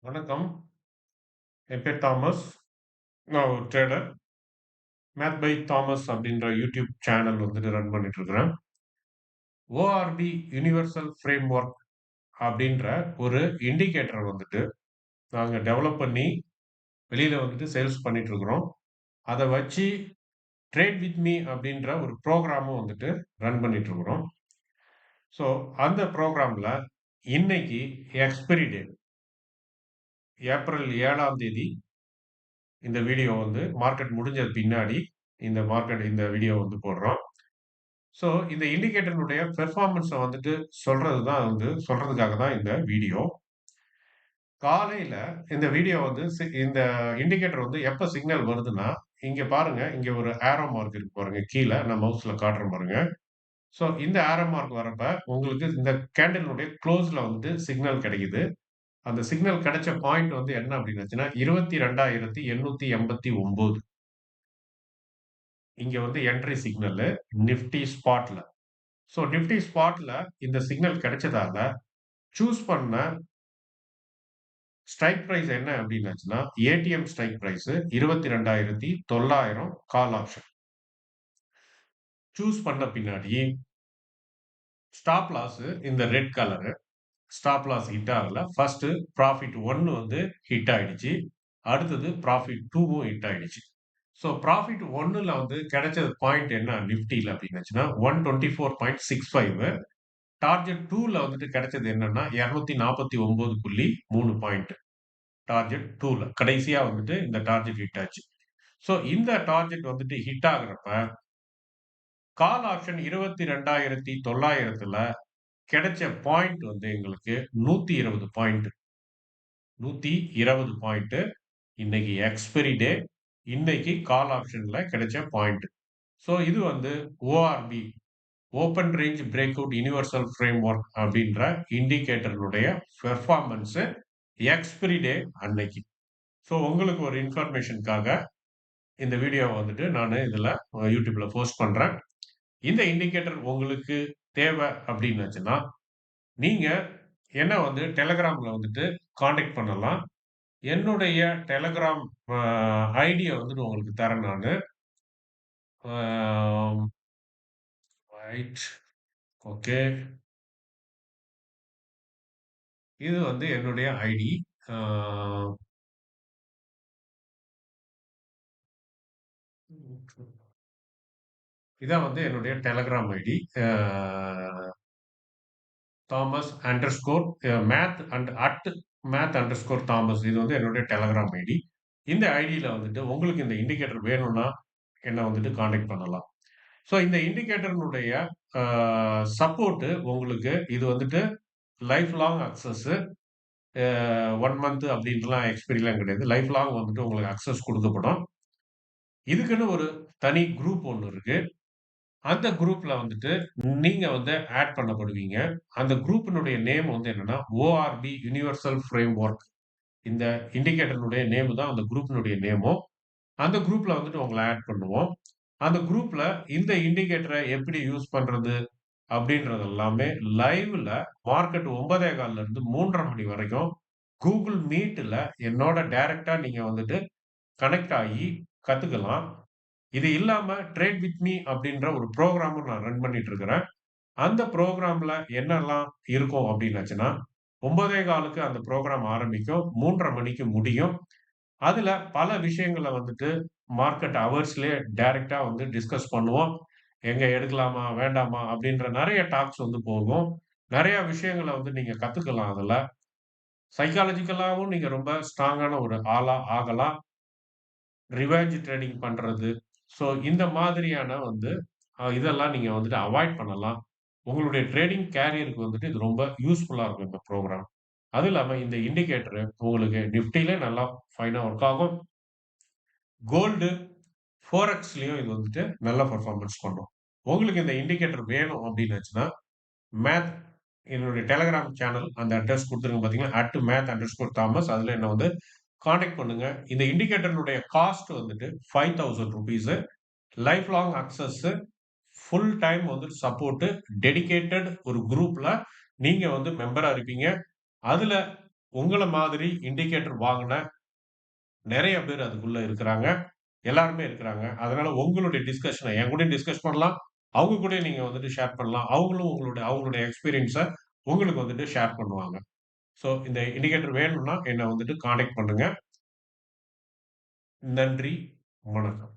வணக்கம். என் பேர் தாமஸ். நான் ஒரு ட்ரேடர். மேத் பை தாமஸ் அப்படின்ற யூடியூப் சேனல் வந்துட்டு ரன் பண்ணிட்டு இருக்கிறேன். ஓஆர்பி யுனிவர்சல் ஃப்ரேம்வொர்க் அப்படின்ற ஒரு இண்டிகேட்டர் வந்துட்டு நாங்க டெவலப் பண்ணி வெளியில வந்துட்டு சேல்ஸ் பண்ணிட்டு இருக்கிறோம். அத வச்சு ட்ரேட் வித் மீ அப்படின்ற ஒரு ப்ரோகிராமும் வந்துட்டு ரன் பண்ணிட்டு இருக்கிறோம். ஸோ அந்த ப்ரோகிராம்ல இன்னைக்கு எக்ஸ்பைரி டேட் ஏப்ரல் 7ஆம் தேதி இந்த வீடியோ வந்து மார்க்கெட் முடிஞ்ச பின்னாடி இந்த வீடியோ வந்து போடுறோம். ஸோ இந்த இண்டிகேட்டர்னுடைய பெர்ஃபார்மன்ஸ வந்துட்டு சொல்றதுக்காக தான் இந்த வீடியோ. காலையில இந்த வீடியோ வந்து இந்த இண்டிகேட்டர் வந்து எப்ப சிக்னல் வருதுன்னா, இங்க பாருங்க. இங்க ஒரு ஆரோ மார்க் இருக்கு பாருங்க. கீழ நான் மவுஸ்ல காட்டுறேன் பாருங்க. ஸோ இந்த ஆரோ மார்க் வரப்ப உங்களுக்கு இந்த கேண்டில்னுடைய குளோஸ்ல வந்து சிக்னல் கிடைக்குது. அந்த சிக்னல் கிடைச்ச பாயிண்ட் வந்து என்ன அப்படின்னுச்சுன்னா, 22,889. இங்க வந்து என்ட்ரி சிக்னலு நிஃப்டி ஸ்பாட்ல. ஸோ நிஃப்டி ஸ்பாட்ல இந்த சிக்னல் கிடைச்சதால, சூஸ் பண்ண ஸ்ட்ரைக் பிரைஸ் என்ன அப்டின்னாச்சுன்னா, ATM strike price 22,900 call option. Choose பண்ண பின்னாடி ஸ்டாப் லாஸ் இந்த red colour. Stop loss hit ஆகல. ஃபர்ஸ்ட் ப்ராஃபிட் 1 வந்து ஹிட் ஆயிடுச்சு. அடுத்தது ப்ராஃபிட் 2வும் ஹிட் ஆயிடுச்சு. ஸோ ப்ராஃபிட் 1ல வந்து கிடைச்ச பாயிண்ட் என்ன நிஃப்டில அப்டின்னாச்சுன்னா, 124.65. டார்கெட் 2ல வந்துட்டு கிடைச்சது என்னன்னா, 249.3 பாயிண்ட். டார்கெட் 2ல. கடைசியா வந்துட்டு இந்த டார்கெட் ஹிட் ஆச்சு. ஸோ இந்த டார்கெட் வந்துட்டு ஹிட் ஆகுறப்ப, கால் ஆப்ஷன் 22,900ல கிடைச்ச பாயிண்ட் வந்து எங்களுக்கு 120 பாயிண்ட். 120 பாயிண்ட். இன்னைக்கு எக்ஸ்பைரி டே. இன்னைக்கு கால் ஆப்ஷன்ல கிடைச்ச பாயிண்ட். ஸோ இது வந்து ORP open range break out universal framework அப்படின்ற இண்டிகேட்டருடைய பெர்ஃபார்மன்ஸ் எக்ஸ்பைரி டே அன்னைக்கு. ஸோ உங்களுக்கு ஒரு இன்ஃபர்மேஷனுக்காக இந்த வீடியோவ வந்துட்டு நானு இதுல YouTubeல போஸ்ட் பண்றேன். இந்த இண்டிகேட்டர் உங்களுக்கு தேவை அப்படின்னுச்சுன்னா, நீங்க என்ன வந்து Telegramல வந்துட்டு கான்டாக்ட் பண்ணலாம். என்னுடைய Telegram அ ஐடிய வந்துட்டு உங்களுக்கு தரேன் நானு. ஆ ரைட். ஓகே. இது வந்து என்னுடைய ஐடி. ஆ இதான் வந்து என்னுடைய Telegram ஐடி. ஆ Thomas underscore math and at math underscore Thomas. இது வந்து என்னுடைய டெலகிராம் ஐடி. இந்த ஐடியில வந்துட்டு உங்களுக்கு இந்த இண்டிகேட்டர் வேணும்னா என்ன வந்துட்டு கான்டாக்ட் பண்ணலாம். ஸோ இந்த இண்டிகேட்டர்னுடைய சப்போர்ட் உங்களுக்கு இது வந்துட்டு லைஃப் லாங் அக்சஸ். 1 மந்த் அப்படின்ட்டுலாம் எக்ஸ்பைரிலாம் கிடையாது. லைஃப் லாங் வந்துட்டு உங்களுக்கு அக்சஸ் குடுக்கப்படும். இதுக்குன்னு ஒரு தனி குரூப் ஒண்ணு இருக்கு. அந்த குரூப்ல வந்துட்டு நீங்க வந்து ஆட் பண்ணப்படுவீங்க. அந்த குரூப்பினுடைய நேம் வந்து என்னன்னா, ஓஆர்பி யுனிவர்சல் ஃப்ரேம்வொர்க். இந்த இண்டிகேட்டர்னுடைய நேம் தான் அந்த குரூப்பினுடைய நேமும். அந்த குரூப்ல வந்துட்டு உங்கள ஆட் பண்ணுவோம். அந்த குரூப்ல இந்த இண்டிகேட்டர எப்படி யூஸ் பண்றது அப்படின்றது எல்லாமே லைவ்ல மார்க்கெட் 9:15ல இருந்து 3:30 மணி வரைக்கும் Google Meetல என்னோட டைரக்ட்டா நீங்க வந்துட்டு கனெக்ட் ஆகி கத்துக்கலாம். இது இல்லாம ட்ரேட் வித் மீ அப்படின்ற ஒரு புரோகிராமும் நான் ரன் பண்ணிட்டு இருக்கிறேன். அந்த புரோகிராம்ல என்னெல்லாம் இருக்கும் அப்டின்னாச்சுன்னா, 9:15க்கு அந்த புரோகிராம் ஆரம்பிக்கும். 3:30 மணிக்கு முடியும். அதுல பல விஷயங்கள வந்துட்டு மார்க்கெட் ஹவர்ஸ்லயே டைரக்ட்டா வந்து டிஸ்கஸ் பண்ணுவோம். எங்க எடுக்கலாமா? வேண்டாமா? அப்டின்ற நெறைய டாக்ஸ் வந்து போகும். நெறைய விஷயங்கள வந்து நீங்க கத்துக்கலாம் அதுல. சைக்காலஜிக்கலாவும் நீங்க ரொம்ப ஸ்ட்ராங்கான ஒரு ஆளா ஆகலாம். ரிவெஞ்ச் ட்ரேடிங் பண்றது. ஸோ இந்த மாதிரியான வந்து இதெல்லாம் நீங்க வந்துட்டு அவாய்ட் பண்ணலாம். உங்களுடைய ட்ரேடிங் கேரியருக்கு வந்துட்டு இது ரொம்ப யூஸ்ஃபுல்லா இருக்கும் இந்த புரோகிராம். அதுவும் இல்லாம இந்த இண்டிகேட்டர் உங்களுக்கு நிஃப்டில நல்லா ஃபைனா ஒர்க் ஆகும். கோல்டு, ஃபோரெக்ஸ்லயும் இது வந்துட்டு நல்ல பெர்ஃபார்மன்ஸ் பண்ணும். உங்களுக்கு இந்த இண்டிகேட்டர் வேணும் அப்டின்னுச்சுன்னா, மேத் என்னுடைய டெலகிராம் சேனல் அந்த அட்ரஸ் குடுத்துருக்கேன் பார்த்தீங்களா? @math_thomas அதுல என்ன வந்து கான்டாக்ட் பண்ணுங்க. இந்த இண்டிகேட்டர்னுடைய காஸ்ட் வந்துட்டு ₹5,000. Life long access, full time வந்துட்டு சப்போர்ட், டெடிகேட்டட் ஒரு குரூப்ல நீங்க வந்து மெம்பரா இருப்பீங்க. அதுல உங்கள மாதிரி இண்டிகேட்டர் வாங்குன நெறைய பேர் அதுக்குள்ள இருக்கிறாங்க. எல்லாருமே இருக்கிறாங்க. அதனால உங்களுடைய டிஸ்கஷன என் கூடயும் டிஸ்கஸ் பண்ணலாம். அவங்க கூடயும் நீங்க வந்துட்டு ஷேர் பண்ணலாம். அவங்களும் அவங்களுடைய எக்ஸ்பீரியன்ஸ உங்களுக்கு வந்துட்டு ஷேர் பண்ணுவாங்க. ஸோ இந்த இண்டிகேட்டர் வேணும்னா என்ன வந்துட்டு கான்டாக்ட் பண்ணுங்க. நன்றி. வணக்கம்.